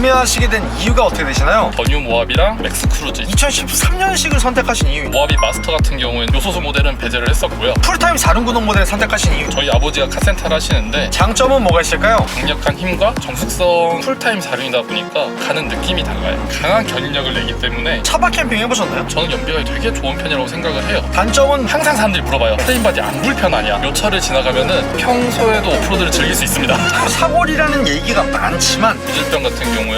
구매하시게 된 이유가 어떻게 되시나요? 더 뉴 모하비랑 맥스 크루즈. 2013년식을 선택하신 이유, 모하비 마스터 같은 경우에는 요소수 모델은 배제를 했었고요. 풀타임 4륜구동 모델을 선택하신 이유, 저희 아버지가 카센터를 하시는데 장점은 뭐가 있을까요? 강력한 힘과 정숙성 풀타임 4륜이다 보니까 가는 느낌이 달라요. 강한 견인력을 내기 때문에 차박 캠핑 해보셨나요? 저는 연비가 되게 좋은 편이라고 생각을 해요. 단점은 항상 사람들이 물어봐요. 프레임바디 안 불편하냐? 요 차를 지나가면은 평소에도 오프로드를 즐길 수 있습니다. 사골이라는 얘기가 많지만 구질병 같은 경우에는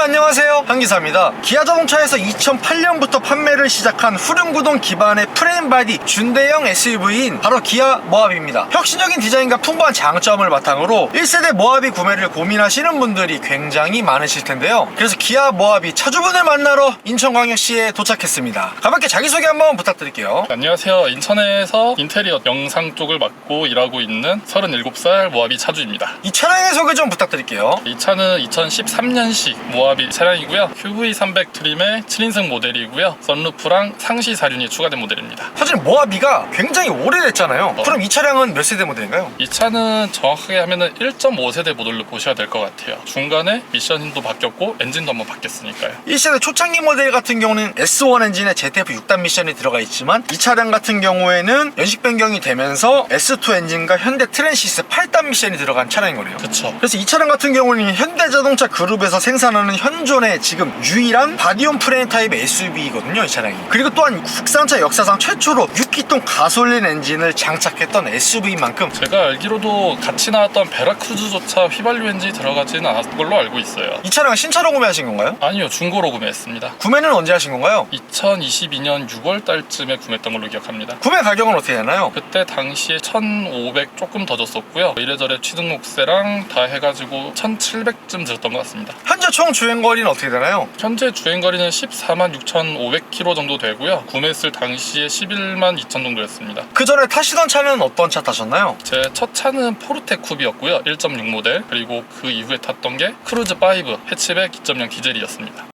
안녕하세요, 한기사입니다. 기아자동차에서 2008년부터 판매를 시작한 후륜구동 기반의 프레임바디 준대형 SUV인 바로 기아 모하비입니다. 혁신적인 디자인과 풍부한 장점을 바탕으로 1세대 모하비 구매를 고민하시는 분들이 굉장히 많으실 텐데요. 그래서 기아 모하비 차주분을 만나러 인천광역시에 도착했습니다. 가볍게 자기소개 한번 부탁드릴게요. 안녕하세요. 인천에서 인테리어 영상 쪽을 맡고 일하고 있는 37살 모하비 차주입니다. 이 차량의 소개 좀 부탁드릴게요. 이 차는 2013년식 모하비 차량이고요. QV300 트림의 7인승 모델이고요. 썬루프랑 상시 사륜이 추가된 모델입니다. 사실 모하비가 굉장히 오래됐잖아요. 그럼 이 차량은 몇 세대 모델인가요? 이 차는 정확하게 하면은 1.5세대 모델로 보셔야 될 것 같아요. 중간에 미션도 바뀌었고 엔진도 한번 바뀌었으니까요. 1세대 초창기 모델 같은 경우는 S1 엔진에 ZF 6단 미션이 들어가 있지만 이 차량 같은 경우에는 연식 변경이 되면서 S2 엔진과 현대 트랜시스 8단 미션이 들어간 차량인 거네요. 그쵸. 그래서 이 차량 같은 경우는 현대자동차 그룹에서 생산하는 현존의 지금 유일한 바디온 프레임 타입의 SUV이거든요, 이 차량이. 그리고 또한 국산차 역사상 최초로 6기통 가솔린 엔진을 장착했던 SUV인 만큼 제가 알기로도 같이 나왔던 베라크루즈조차 휘발유 엔진이 들어가지는 않았던 걸로 알고 있어요. 이 차량은 신차로 구매하신 건가요? 아니요, 중고로 구매했습니다. 구매는 언제 하신 건가요? 2022년 6월 달쯤에 구매했던 걸로 기억합니다. 구매 가격은 어떻게 되나요? 그때 당시에 1,500 조금 더 줬었고요. 이래저래 취등록세랑 다 해가지고 1,700쯤 들었던 것 같습니다. 현재 총 주행거리는 어떻게 되나요? 현재 주행거리는 14만 6,500km 정도 되고요. 구매했을 당시에 11만 2천 정도였습니다. 그 전에 타시던 차는 어떤 차 타셨나요? 제 첫 차는 포르테 쿱이었고요. 1.6 모델. 그리고 그 이후에 탔던 게 크루즈 5 해치백 2.0 디젤이었습니다.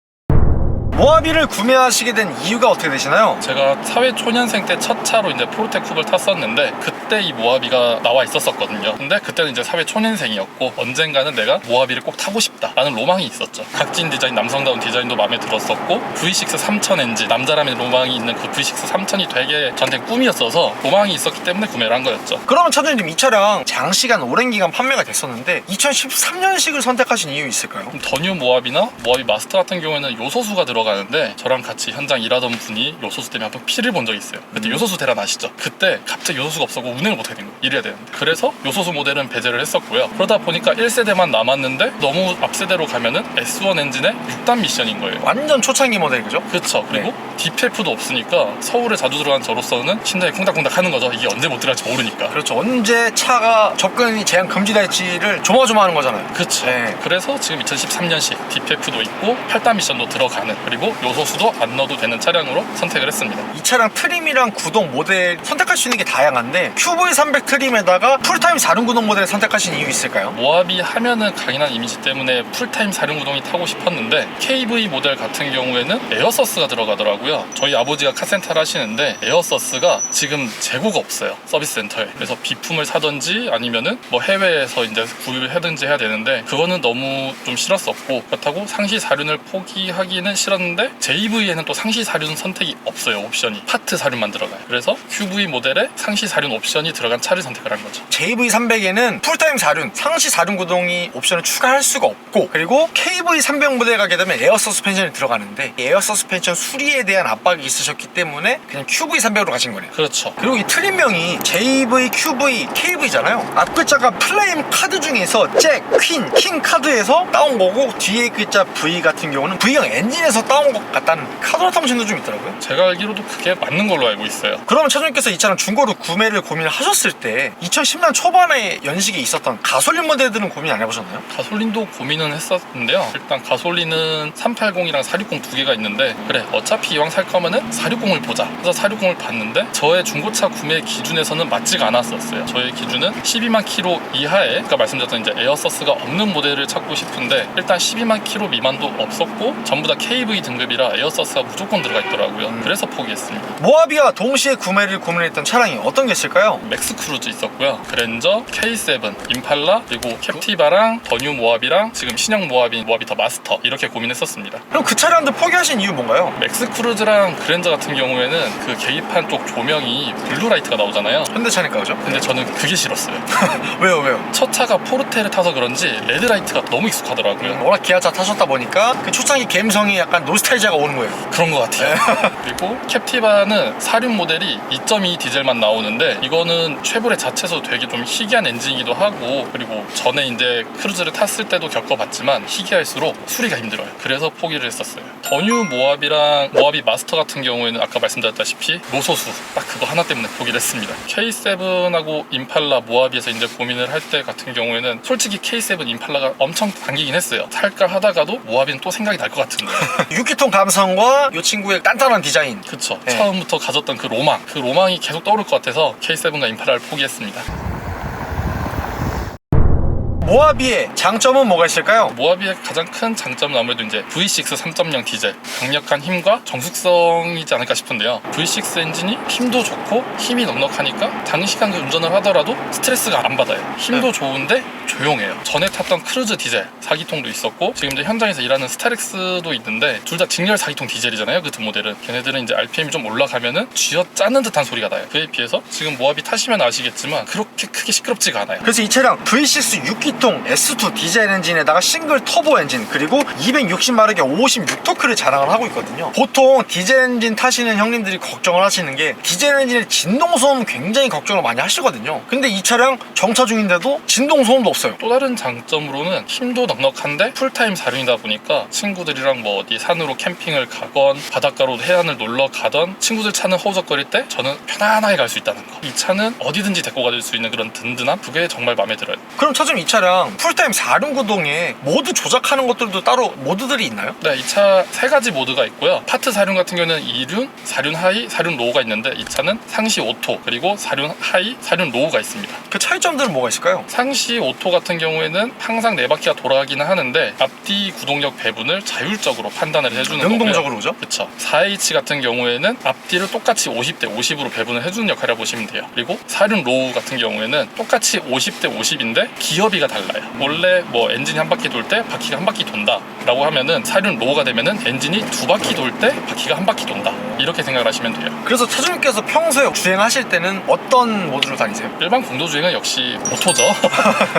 모하비를 구매하시게 된 이유가 어떻게 되시나요? 제가 사회 초년생 때 첫 차로 이제 포르테 쿱을 탔었는데 그때 이 모하비가 나와 있었거든요. 근데 그때는 이제 사회 초년생이었고 언젠가는 내가 모하비를 꼭 타고 싶다라는 로망이 있었죠. 각진 디자인, 남성다운 디자인도 마음에 들었었고 V6 3000 엔진, 남자라면 로망이 있는 그 V6 3000이 되게 저한테 꿈이었어서 로망이 있었기 때문에 구매를 한 거였죠. 그러면 차주님, 이 차량 장시간 오랜 기간 판매가 됐었는데 2013년식을 선택하신 이유 있을까요? 더 뉴 모하비나 모하비 마스터 같은 경우에는 요소수가 들어가는데 저랑 같이 현장 일하던 분이 요소수 때문에 한번 피를 본 적이 있어요. 그때 요소수 대란 아시죠? 그때 갑자기 요소수가 없어서 운행을 못하게 된 거예요. 이래야 되는데. 그래서 요소수 모델은 배제를 했었고요. 그러다 보니까 1세대만 남았는데 너무 앞세대로 가면은 S1 엔진의 6단 미션인 거예요. 완전 초창기 모델, 그죠? 그쵸. 그리고 DPF도 없으니까 서울에 자주 들어간 저로서는 심장이 콩닥콩닥 하는 거죠. 이게 언제 못 들어갈지 모르니까. 그렇죠. 언제 차가 접근이 제한 금지될지를 조마조마하는 거잖아요. 그쵸. 네. 그래서 지금 2013년식 DPF도 있고 8단 미션도 들어가는, 그리고 요소수도 안 넣어도 되는 차량으로 선택을 했습니다. 이 차량 트림이랑 구동 모델 선택할 수 있는 게 다양한데 QV300 트림에다가 풀타임 4륜구동 모델을 선택하신 이유 있을까요? 모하비 하면은 강인한 이미지 때문에 풀타임 4륜구동이 타고 싶었는데 KV 모델 같은 경우에는 에어서스가 들어가더라고요. 저희 아버지가 카센터를 하시는데 에어서스가 지금 재고가 없어요, 서비스 센터에. 그래서 비품을 사든지 아니면은 뭐 해외에서 이제 구입을 하든지 해야 되는데 그거는 너무 좀 싫었었고, 그렇다고 상시 4륜을 포기하기는 싫었는데 JV에는 또 상시 4륜 선택이 없어요. 옵션이 파트 4륜만 들어가요. 그래서 QV 모델에 상시 4륜 옵션이 들어간 차를 선택을 한 거죠. JV300에는 풀타임 4륜, 상시 4륜 구동이 옵션을 추가할 수가 없고, 그리고 KV300 모델 가게 되면 에어 서스펜션이 들어가는데 에어 서스펜션 수리에 대한 압박이 있으셨기 때문에 그냥 QV300으로 가신 거네요. 그렇죠. 그리고 이 트림명이 JV, QV, KV잖아요. 앞 글자가 플레임 카드 중에서 잭, 퀸, 킹 카드에서 따온 거고 뒤에 글자 V 같은 경우는 V형 엔진에서 따온 나온 것 같다는 카더라 통신도 좀 있더라고요. 제가 알기로도 그게 맞는 걸로 알고 있어요. 그러면 차주님께서 이 차는 중고로 구매를 고민을 하셨을 때 2010년 초반에 연식에 있었던 가솔린 모델들은 고민 안 해보셨나요? 가솔린도 고민은 했었는데요. 일단 가솔린은 380이랑 460 두 개가 있는데 그래 어차피 이왕 살 거면은 460을 보자. 그래서 460을 봤는데 저의 중고차 구매 기준에서는 맞지가 않았었어요. 저의 기준은 12만 킬로 이하에 아까 말씀드렸던 이제 에어서스가 없는 모델을 찾고 싶은데 일단 12만 킬로 미만도 없었고 전부 다 KV 등급이라 에어서스가 무조건 들어가 있더라고요. 그래서 포기했습니다. 모하비와 동시에 구매를 고민했던 차량이 어떤 게 있을까요? 맥스 크루즈 있었고요. 그랜저, K7, 임팔라, 그리고 캡티바랑 더뉴 모하비랑 지금 신형 모하비 더 마스터 이렇게 고민했었습니다. 그럼 그 차량들 포기하신 이유 뭔가요? 맥스 크루즈랑 그랜저 같은 경우에는 그 계기판 쪽 조명이 블루라이트가 나오잖아요. 현대차니까 그죠? 근데 저는 그게 싫었어요. 왜요? 첫 차가 포르테를 타서 그런지 레드라이트가 너무 익숙하더라고요. 워낙 기아차 타셨다 보니까 그 초창기 감성이 약간 노스탈지아가 오는 거예요. 그런 것 같아요. 그리고 캡티바는 46 모델이 2.2 디젤만 나오는데 이거는 쉐보레 자체에서 되게 좀 희귀한 엔진이기도 하고 그리고 전에 이제 크루즈를 탔을 때도 겪어봤지만 희귀할수록 수리가 힘들어요. 그래서 포기를 했었어요. 더뉴 모하비랑 모하비 마스터 같은 경우에는 아까 말씀드렸다시피 노소수 딱 그거 하나 때문에 포기를 했습니다. K7하고 임팔라 모하비에서 이제 고민을 할 때 같은 경우에는 솔직히 K7 임팔라가 엄청 당기긴 했어요. 살까 하다가도 모하비는 또 생각이 날 것 같은 거예요. 6기통 감성과 이 친구의 단단한 디자인. 그쵸. 네. 처음부터 가졌던 그 로망이 계속 떠오를 것 같아서 K7과 임팔라를 포기했습니다. 모하비의 장점은 뭐가 있을까요? 모하비의 가장 큰 장점은 아무래도 이제 V6 3.0 디젤 강력한 힘과 정숙성이지 않을까 싶은데요. V6 엔진이 힘도 좋고 힘이 넉넉하니까 장시간 운전을 하더라도 스트레스가 안 받아요. 힘도 좋은데 조용해요. 전에 탔던 크루즈 디젤 4기통도 있었고 지금 이제 현장에서 일하는 스타렉스도 있는데 둘 다 직렬 4기통 디젤이잖아요. 그 두 모델은 걔네들은 이제 RPM이 좀 올라가면은 쥐어 짜는 듯한 소리가 나요. 그에 비해서 지금 모하비 타시면 아시겠지만 그렇게 크게 시끄럽지가 않아요. 그래서 이 차량 V6 6기통 S2 디젤 엔진에다가 싱글 터보 엔진 그리고 260마력의 56토크를 자랑을 하고 있거든요. 보통 디젤 엔진 타시는 형님들이 걱정을 하시는 게 디젤 엔진의 진동소음 굉장히 걱정을 많이 하시거든요. 근데 이 차량 정차 중인데도 진동소음도 없어요. 또 다른 장점으로는 힘도 넉넉한데 풀타임 사륜이다 보니까 친구들이랑 뭐 어디 산으로 캠핑을 가건 바닷가로 해안을 놀러 가던 친구들 차는 허우적거릴 때 저는 편안하게 갈 수 있다는 거. 이 차는 어디든지 데리고 갈 수 있는 그런 든든함 그게 정말 마음에 들어요. 그럼 차주님 이 차량 풀타임 4륜 구동에 모드 조작하는 것들도 따로 모드들이 있나요? 네, 이 차 세 가지 모드가 있고요. 파트 4륜 같은 경우는 2륜, 4륜 하이, 4륜 로우가 있는데 이 차는 상시 오토 그리고 4륜 하이, 4륜 로우가 있습니다. 그 차이점들은 뭐가 있을까요? 상시 오토 같은 경우에는 항상 4바퀴가 돌아가기는 하는데 앞뒤 구동력 배분을 자율적으로 판단을 해주는 거고요. 능동적으로 그죠? 그쵸. 4H 같은 경우에는 앞뒤를 똑같이 50대 50으로 배분을 해주는 역할이라고 보시면 돼요. 그리고 4륜 로우 같은 경우에는 똑같이 50대 50인데 기어비가 달라요. 원래 뭐 엔진이 한 바퀴 돌 때 바퀴가 한 바퀴 돈다 라고 하면은 4륜 로우가 되면은 엔진이 두 바퀴 돌 때 바퀴가 한 바퀴 돈다 이렇게 생각을 하시면 돼요. 그래서 차주님께서 평소에 주행하실 때는 어떤 모드로 다니세요? 일반 공도 주행은 역시 오토죠.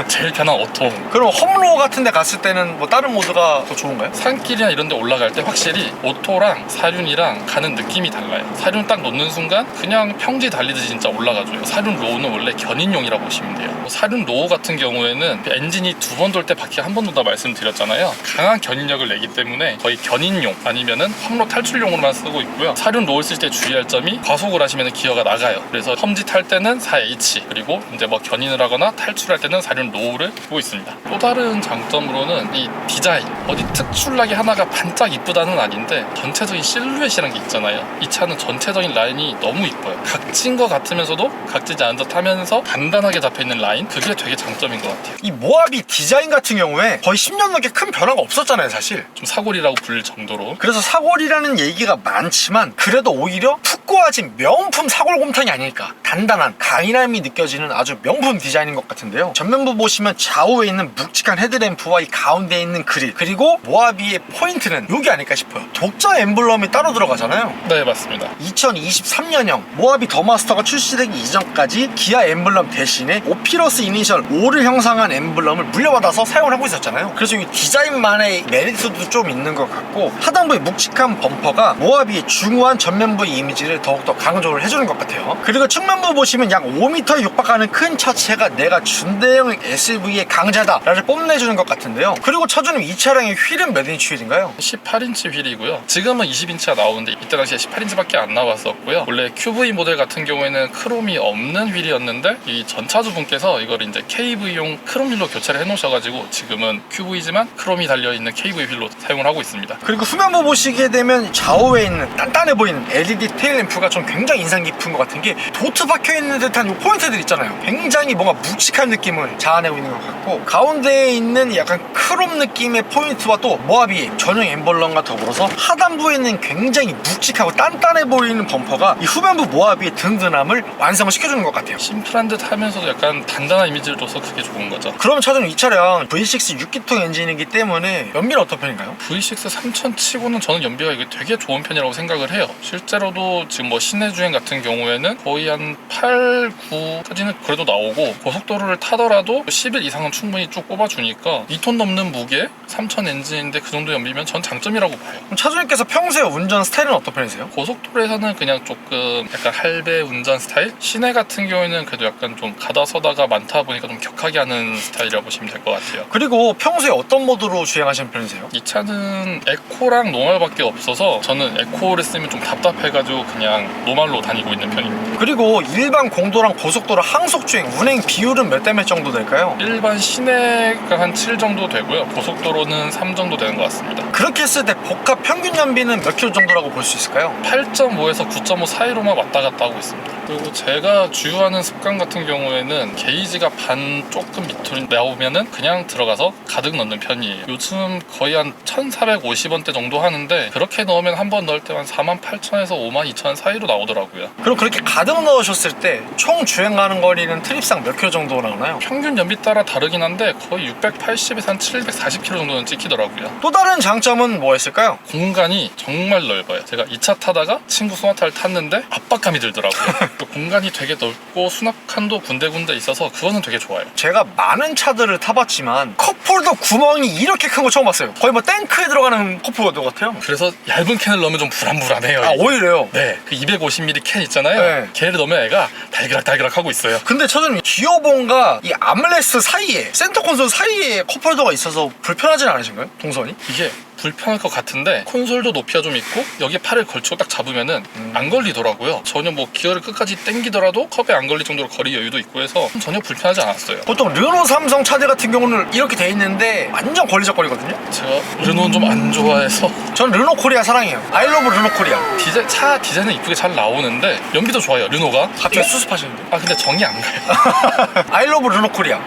제일 편한 오토. 그럼 험로 같은 데 갔을 때는 뭐 다른 모드가 더 좋은가요? 산길이나 이런 데 올라갈 때 확실히 오토랑 사륜이랑 가는 느낌이 달라요. 사륜 딱 놓는 순간 그냥 평지 달리듯이 진짜 올라가줘요. 사륜 로우는 원래 견인용이라고 보시면 돼요. 사륜 로우 같은 경우에는 엔진이 두 번 돌 때 바퀴가 한 번 돈다 말씀드렸잖아요. 강한 견인력을 내기 때문에 거의 견인용 아니면은 험로 탈출용으로만 쓰고 있고요. 사륜 로우를 쓸 때 주의할 점이 과속을 하시면 기어가 나가요. 그래서 험지 탈 때는 4H 그리고 이제 뭐 견인을 하거나 탈출할 때는 사륜 로우를 쓰고 있습니다. 또 다른 장점으로는 이 디자인 어디 특출나게 하나가 반짝 이쁘다는 아닌데 전체적인 실루엣이라는 게 있잖아요. 이 차는 전체적인 라인이 너무 이뻐요. 각진 것 같으면서도 각지지 않은 듯 하면서 단단하게 잡혀있는 라인 그게 되게 장점인 것 같아요. 이 모하비 디자인 같은 경우에 거의 10년 넘게 큰 변화가 없었잖아요 사실. 좀 사골이라고 불릴 정도로. 그래서 사골이라는 얘기가 많지만 그래도 오히려 푹 꼬아진 명품 사골곰탕이 아닐까. 단단한 강인함이 느껴지는 아주 명품 디자인인 것 같은데요. 전면부 보시면 좌우에 있는 묵직한 헤드램프와 이 가운데에 있는 그릴 그리고 모하비의 포인트는 여기 아닐까 싶어요. 독자 엠블럼이 따로 들어가잖아요. 네 맞습니다. 2023년형 모하비 더 마스터가 출시되기 이전까지 기아 엠블럼 대신에 오피러스 이니셜 5를 형상한 엠블럼을 물려받아서 사용을 하고 있었잖아요. 그래서 이 디자인만의 메리트도 좀 있는 것 같고 하단부의 묵직한 범퍼가 모하비의 중후한 중후한 전면부 이미지를 더욱더 강조를 해주는 것 같아요. 그리고 측면부 보시면 약 5m에 육박하는 큰 차체가 내가 준대형 SUV의 강자다라를 뽐내주는 것 같은데요. 그리고 차주님 이 차량의 휠은 몇 인치 휠인가요? 18인치 휠이고요. 지금은 20인치가 나오는데 이때 당시에 18인치밖에 안 나왔었고요. 원래 QV 모델 같은 경우에는 크롬이 없는 휠이었는데 이 전차주분께서 이걸 이제 KV용 크롬 휠로 교체를 해놓으셔가지고 지금은 QV지만 크롬이 달려있는 KV 휠로 사용을 하고 있습니다. 그리고 후면부 보시게 되면 좌우에 있는 단단해 보이는 LED 테일램프가 좀 굉장히 인상 깊은 것 같은 게 도트 박혀있는 듯한 이 포인트들 있잖아요. 굉장히 뭔가 묵직한 느낌을 자아내고 있는 것 같고, 가운데에 있는 약간 크롬 느낌의 포인트와 또 모하비 전용 엠블럼과 더불어서 하단부에 있는 굉장히 묵직하고 단단해 보이는 범퍼가 이 후면부 모하비의 든든함을 완성을 시켜주는 것 같아요. 심플한 듯 하면서도 약간 단단한 이미지를 줘서 그게 좋은 거죠. 그러면 차주님 이 차량 V6 6기통 엔진이기 때문에 연비는 어떤 편인가요? V6 3000 치고는 저는 연비가 이게 되게 좋은 편이라고 생각을 해요. 실제로도 지금 뭐 시내 주행 같은 경우에는 거의 한 8, 9까지는 그래도 나오고, 고속도로를 타더라도 11 이상은 충분히 쭉 뽑아주니까 2톤 넘는 무게 3000 엔진인데 그 정도 연비면 전 장점이라고 봐요. 그럼 차주님께서 평소에 운전 스타일은 어떤 편이세요? 고속도로에서는 그냥 조금 약간 할배 운전 스타일? 시내 같은 경우에는 그래도 약간 좀 가다 서다가 많다 보니까 좀 격하게 하는 스타일이라고 보시면 될 것 같아요. 그리고 평소에 어떤 모드로 주행하시는 편이세요? 이 차는 에코랑 노멀밖에 없어서 저는 에코를 쓰면 좀 답답해가지고 그냥 노멀로 다니고 있는 편입니다. 그리고 일반 공도랑 고속도로 항속 주행 운행 비율은 몇 대 몇 정도 될까요? 일반 시내가 한 7 정도 되고요. 고속도로는 3 정도 되는 것 같습니다. 그렇게 했을 때 복합 평균 연비는 몇 킬로 정도라고 볼 수 있을까요? 8.5에서 9.5 사이로만 왔다 갔다 하고 있습니다. 그리고 제가 주유하는 습관 같은 경우에는 게이지가 반 조금 밑으로 나오면은 그냥 들어가서 가득 넣는 편이에요. 요즘 거의 한 1,450원대 정도 하는데 그렇게 넣으면 한 번 넣을 때 한 48,000에서 52,000 사이로 나오더라고요. 그럼 그렇게 가득 넣으셨을 때 총 주행가는 거리는 트립상 몇 킬로 정도 나오나요? 평균 연비 따라 다르긴 한데 거의 680에서 한 740km 정도는 찍히더라고요. 또 다른 장점은 뭐였을까요? 공간이 정말 넓어요. 제가 2차 타다가 친구 소나타를 탔는데 압박감이 들더라고요. 또 공간이 되게 넓고 수납칸도 군데군데 있어서 그거는 되게 좋아요. 제가 많은 차들을 타봤지만 컵홀더 구멍이 이렇게 큰 거 처음 봤어요. 거의 뭐 탱크에 들어가는 컵홀더 같아요. 그래서 얇은 캔을 넣으면 좀 불안불안해요. 아, 이게. 오히려요? 네, 그 250ml 캔 있잖아요. 네. 걔를 넣으면 애가 달그락달그락 하고 있어요. 근데 차주님 기어봉과 이 암레스 사이에 센터 콘솔 사이에 컵홀더가 있어서 불편하진 않으신가요? 동선이? 이게 불편할 것 같은데 콘솔도 높이가 좀 있고 여기에 팔을 걸치고 딱 잡으면은 안 걸리더라고요. 전혀 뭐 기어를 끝까지 당기더라도 컵에 안 걸릴 정도로 거리 여유도 있고 해서 전혀 불편하지 않았어요. 보통 르노 삼성 차들 같은 경우는 이렇게 돼 있는데 완전 걸리적거리거든요. 제가 르노는 좀 안 좋아해서 전 르노 코리아 사랑해요. 아이러브 르노 코리아. 차 디자인은 이쁘게 잘 나오는데 연비도 좋아요, 르노가. 갑자기 수습하시는데? 아 근데 정이 안 가요. 아이러브 르노 코리아.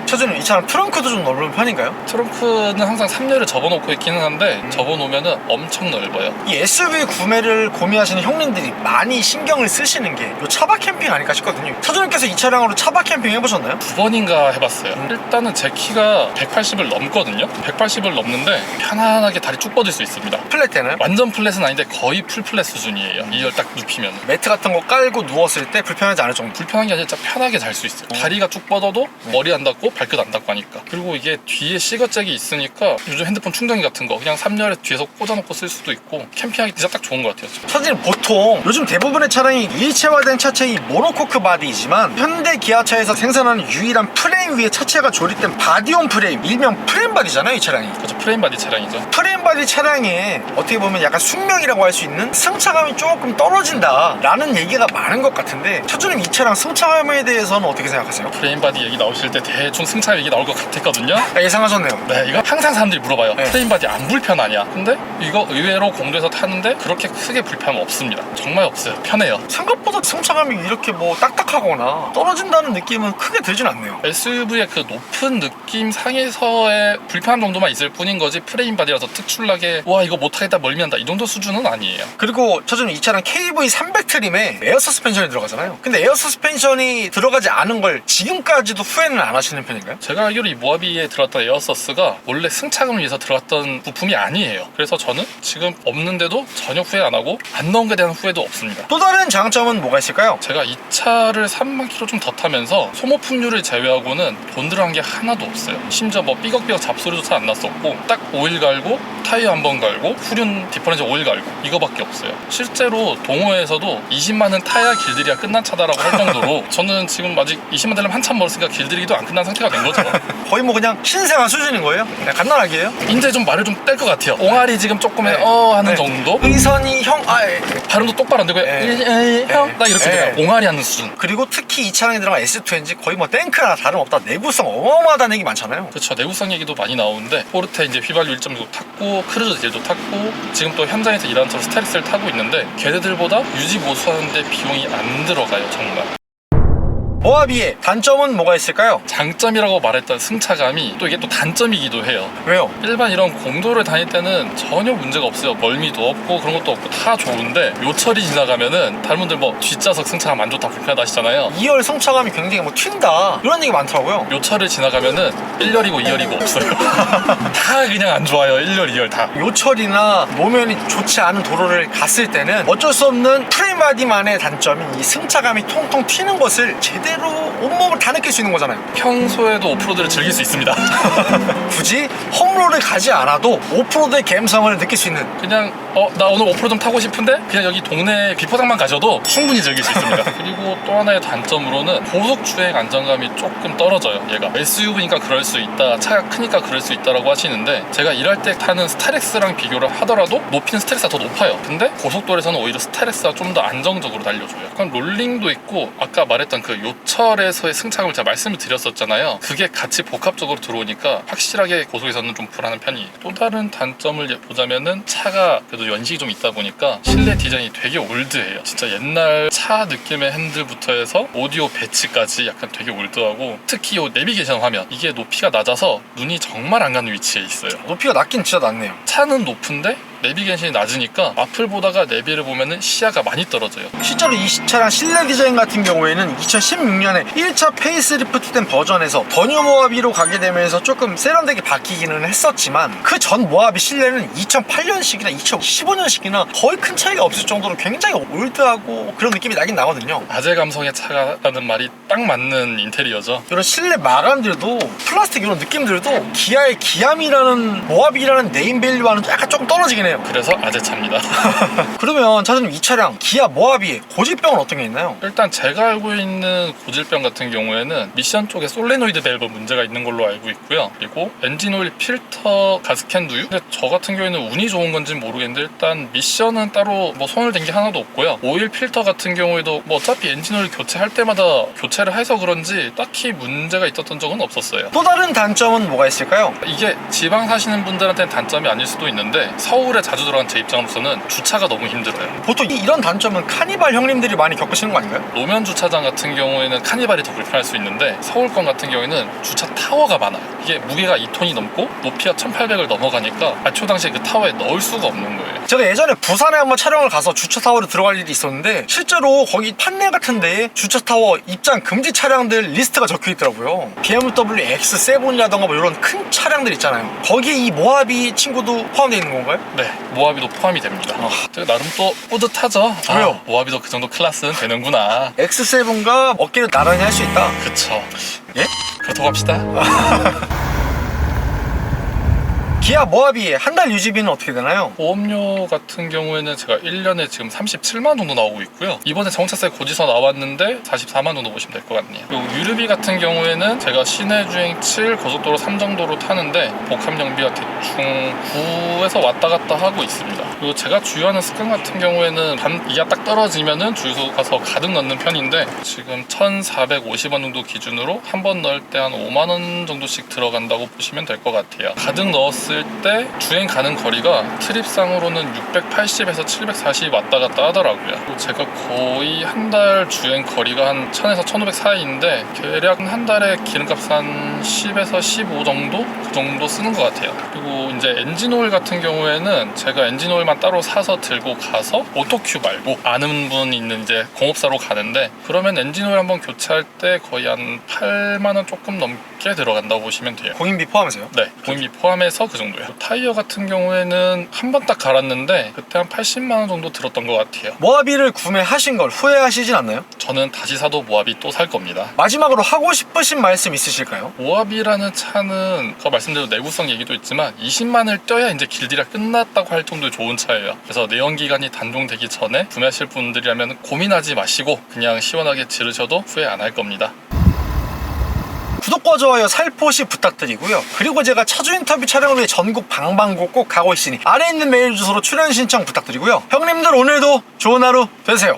차주님 이 차는 트렁크도 좀 넓은 편인가요? 트렁크는 항상 3열을 접어놓고 있기는 한데 접어놓으면은 엄청 넓어요. 이 SUV 구매를 고민하시는 형님들이 많이 신경을 쓰시는 게 이 차박 캠핑 아닐까 싶거든요. 차주님께서 이 차량으로 차박 캠핑 해보셨나요? 2번인가 해봤어요. 일단은 제 키가 180을 넘거든요. 180을 넘는데 편안하게 다리 쭉 뻗을 수 있습니다. 플랫 되나요? 완전 플랫은 아닌데 거의 풀 플랫 수준이에요. 2열 딱 눕히면 매트 같은 거 깔고 누웠을 때 불편하지 않을 정도. 불편한 게 아니라 진짜 편하게 잘 수 있어요. 다리가 쭉 뻗어도 머리 안 닿고 발끝 안 닿고 하니까. 그리고 이게 뒤에 시거잭이 있으니까 요즘 핸드폰 충전기 같은 거 그냥 3열에 뒤에서 꽂아놓고 쓸 수도 있고 캠핑하기 진짜 딱 좋은 것 같아요. 차주님 보통 요즘 대부분의 차량이 일체화된 차체의 모노코크 바디이지만 현대 기아차에서 생산하는 유일한 프레임 위에 차체가 조립된 바디온 프레임, 일명 프레임 바디잖아요 이 차량이. 그렇죠. 프레임 바디 차량이죠. 프레임 바디 차량에 어떻게 보면 약간 숙명이라고 할 수 있는 승차감이 조금 떨어진다 라는 얘기가 많은 것 같은데 차주님 이 차량 승차감에 대해서는 어떻게 생각하세요? 프레임 바디 얘기 나오실 때 대충 승차 얘기 나올 것 같았거든요. 아, 예상하셨네요. 네, 이거 항상 사람들이 물어봐요. 네. 프레임 바디 안 불편하냐? 근데 이거 의외로 공도에서 타는데 그렇게 크게 불편함 없습니다. 정말 없어요. 편해요. 생각보다 승차감이 이렇게 뭐 딱딱하거나 떨어진다는 느낌은 크게 들진 않네요. SUV의 그 높은 느낌 상에서의 불편함 정도만 있을 뿐인 거지 프레임 바디라서 특출나게 와 이거 못하겠다 멀미한다 이 정도 수준은 아니에요. 그리고 차주님 이 차량 KV300 트림에 에어 서스펜션이 들어가잖아요. 근데 에어 서스펜션이 들어가지 않은 걸 지금까지도 후회는 안 하시는 나가는 편인가요? 제가 알기로 이 모하비에 들어갔던 에어서스가 원래 승차감을 위해서 들어갔던 부품이 아니에요. 그래서 저는 지금 없는데도 전혀 후회 안 하고 안 넣은 것에 대한 후회도 없습니다. 또 다른 장점은 뭐가 있을까요? 제가 이 차를 3만 킬로 좀 더 타면서 소모품류를 제외하고는 돈 들어간 게 하나도 없어요. 심지어 뭐 삐걱삐걱 잡소리조차 안 났었고 딱 오일 갈고 타이어 한 번 갈고 후륜 디퍼런셜 오일 갈고 이거밖에 없어요. 실제로 동호회에서도 20만은 타야 길들이가 끝난 차다라고 할 정도로 저는 지금 아직 20만 되려면 한참 멀었으니까 길들이기도 안 끝난 상태가 된 거죠. 거의 뭐 그냥 신생아 수준인 거예요? 그냥 갓난아기예요? 이제 좀 말을 좀 뗄 것 같아요. 옹알이 지금 조금 네. 하는 네. 정도? 의선이 형, 발음도 똑바로 안 되고 형? 딱 이렇게 돼요. 옹알이 하는 수준. 그리고 특히 이 차량에 들어간 S2 엔진 거의 뭐 탱크나 다름없다. 내구성 어마어마하다는 얘기 많잖아요. 그렇죠. 내구성 얘기도 많이 나오는데 포르테 이제 휘발유 1.6도 탔고 크루즈 딜도 탔고 지금 또 현장에서 일하는 차로 스타렉스를 타고 있는데 걔네들보다 유지 보수하는데 비용이 안 들어가요. 정말. 모하비의 단점은 뭐가 있을까요? 장점이라고 말했던 승차감이 또 이게 또 단점이기도 해요. 왜요? 일반 이런 공도를 다닐 때는 전혀 문제가 없어요. 멀미도 없고 그런 것도 없고 다 좋은데 요철이 지나가면은 다른 분들 뭐 뒷좌석 승차감 안 좋다 불편하다 하시잖아요. 2열 승차감이 굉장히 뭐 튄다 이런 얘기 많더라고요. 요철을 지나가면은 1열이고 2열이고 없어요. 다 그냥 안 좋아요. 1열, 2열 다. 요철이나 노면이 좋지 않은 도로를 갔을 때는 어쩔 수 없는 프레임바디만의 단점인 이 승차감이 통통 튀는 것을 제대로 온몸을 다 느낄 수 있는 거잖아요. 평소에도 오프로드를 즐길 수 있습니다. 굳이 홈로를 가지 않아도 오프로드의 감성을 느낄 수 있는. 그냥 나 오늘 오프로드 좀 타고 싶은데 그냥 여기 동네 비포장만 가셔도 충분히 즐길 수 있습니다. 그리고 또 하나의 단점으로는 고속 주행 안정감이 조금 떨어져요. 얘가 SUV니까 그럴 수 있다, 차가 크니까 그럴 수 있다라고 하시는데 제가 일할 때 타는 스타렉스랑 비교를 하더라도 높이는 스타렉스가 더 높아요. 근데 고속도로에서는 오히려 스타렉스가 좀 더 안정적으로 달려줘요. 약간 롤링도 있고 아까 말했던 그 요철에서의 승차감을 제가 말씀을 드렸었잖아요. 그게 같이 복합적으로 들어오니까 확실하게 고속에서는 좀 불안한 편이에요. 또 다른 단점을 보자면은 차가 그래도 연식이 좀 있다 보니까 실내 디자인이 되게 올드해요. 진짜 옛날 차 느낌의 핸들부터 해서 오디오 배치까지 약간 되게 올드하고 특히 이 내비게이션 화면 이게 높이가 낮아서 눈이 정말 안 가는 위치에 있어요. 높이가 낮긴 진짜 낮네요. 차는 높은데 내비게이션이 낮으니까 앞을 보다가 내비를 보면은 시야가 많이 떨어져요. 실제로 이 차량 실내 디자인 같은 경우에는 2016년에 1차 페이스리프트된 버전에서 더 뉴 모하비로 가게 되면서 조금 세련되게 바뀌기는 했었지만 그 전 모하비 실내는 2008년식이나 2015년식이나 거의 큰 차이가 없을 정도로 굉장히 올드하고 그런 느낌이 나긴 나거든요. 아재 감성의 차라는 말이 딱 맞는 인테리어죠. 이런 실내 마감들도 플라스틱 이런 느낌들도 기아의 기암이라는 모하비라는 네임밸류와는 약간 조금 떨어지긴 해요. 그래서 아재차입니다. 그러면 차주님 이 차량 기아 모하비의 고질병은 어떤 게 있나요? 일단 제가 알고 있는 고질병 같은 경우에는 미션 쪽에 솔레노이드 밸브 문제가 있는 걸로 알고 있고요. 그리고 엔진 오일 필터 가스캔 누유? 근데 저 같은 경우에는 운이 좋은 건지는 모르겠는데 일단 미션은 따로 뭐 손을 댄 게 하나도 없고요. 오일 필터 같은 경우에도 뭐 어차피 엔진 오일 교체할 때마다 교체를 해서 그런지 딱히 문제가 있었던 적은 없었어요. 또 다른 단점은 뭐가 있을까요? 이게 지방 사시는 분들한테는 단점이 아닐 수도 있는데 서울에 자주 들어간 제 입장으로서는 주차가 너무 힘들어요. 보통 이런 단점은 카니발 형님들이 많이 겪으시는 거 아닌가요? 노면 주차장 같은 경우에는 카니발이 더 불편할 수 있는데 서울권 같은 경우에는 주차 타워가 많아요. 이게 무게가 2톤이 넘고 높이가 1800을 넘어가니까 애초 당시에 그 타워에 넣을 수가 없는 거예요. 제가 예전에 부산에 한번 촬영을 가서 주차 타워로 들어갈 일이 있었는데 실제로 거기 판넬 같은 데에 주차 타워 입장 금지 차량들 리스트가 적혀 있더라고요. BMW X7이라던가 뭐 이런 큰 차량들 있잖아요. 거기에 이 모하비 친구도 포함되어 있는 건가요? 네, 모하비도 포함이 됩니다. 제가 나름 또 뿌듯하죠. 왜요? 모하비도 그 정도 클래스는 되는구나. X7과 어깨를 나란히 할 수 있다. 그쵸. 예? 그렇다고 합시다. 기아 모하비의 한 달 유지비는 어떻게 되나요? 보험료 같은 경우에는 제가 1년에 지금 37만 정도 나오고 있고요. 이번에 자동차세 고지서 나왔는데 44만 정도 보시면 될 것 같네요. 그리고 유류비 같은 경우에는 제가 시내 주행 7, 고속도로 3 정도로 타는데 복합연비가 대충 9에서 왔다 갔다 하고 있습니다. 그리고 제가 주유하는 습관 같은 경우에는 이가 딱 떨어지면은 주유소 가서 가득 넣는 편인데 지금 1,450원 정도 기준으로 한 번 넣을 때 한 5만 원 정도씩 들어간다고 보시면 될 것 같아요. 가득 넣었을 봤을 때 주행 가는 거리가 트립상으로는 680에서 740 왔다 갔다 하더라고요. 제가 거의 한 달 주행 거리가 한 1000에서 1500 사이인데 대략 한 달에 기름값 한 10에서 15 정도? 그 정도 쓰는 것 같아요. 그리고 이제 엔진오일 같은 경우에는 제가 엔진오일만 따로 사서 들고 가서 오토큐 말고 아는 분이 있는 이제 공업사로 가는데, 그러면 엔진오일 한번 교체할 때 거의 한 8만원 조금 넘게 들어간다고 보시면 돼요. 공인비 포함해서요? 네, 공인비 포함해서 그 정도예요. 타이어 같은 경우에는 한 번 딱 갈았는데 그때 한 80만원 정도 들었던 것 같아요. 모하비를 구매하신 걸 후회하시진 않나요? 저는 다시 사도 모하비 또 살 겁니다. 마지막으로 하고 싶으신 말씀 있으실까요? 모하비라는 차는 아까 말씀드린 내구성 얘기도 있지만 20만을 뛰어야 이제 길들이가 끝났다고 할 정도의 좋은 차예요. 그래서 내연기관이 단종되기 전에 구매하실 분들이라면 고민하지 마시고 그냥 시원하게 지르셔도 후회 안 할 겁니다. 구독과 좋아요 살포시 부탁드리고요. 그리고 제가 차주 인터뷰 촬영을 위해 전국 방방곡 꼭 가고 있으니 아래에 있는 메일 주소로 출연 신청 부탁드리고요. 형님들 오늘도 좋은 하루 되세요.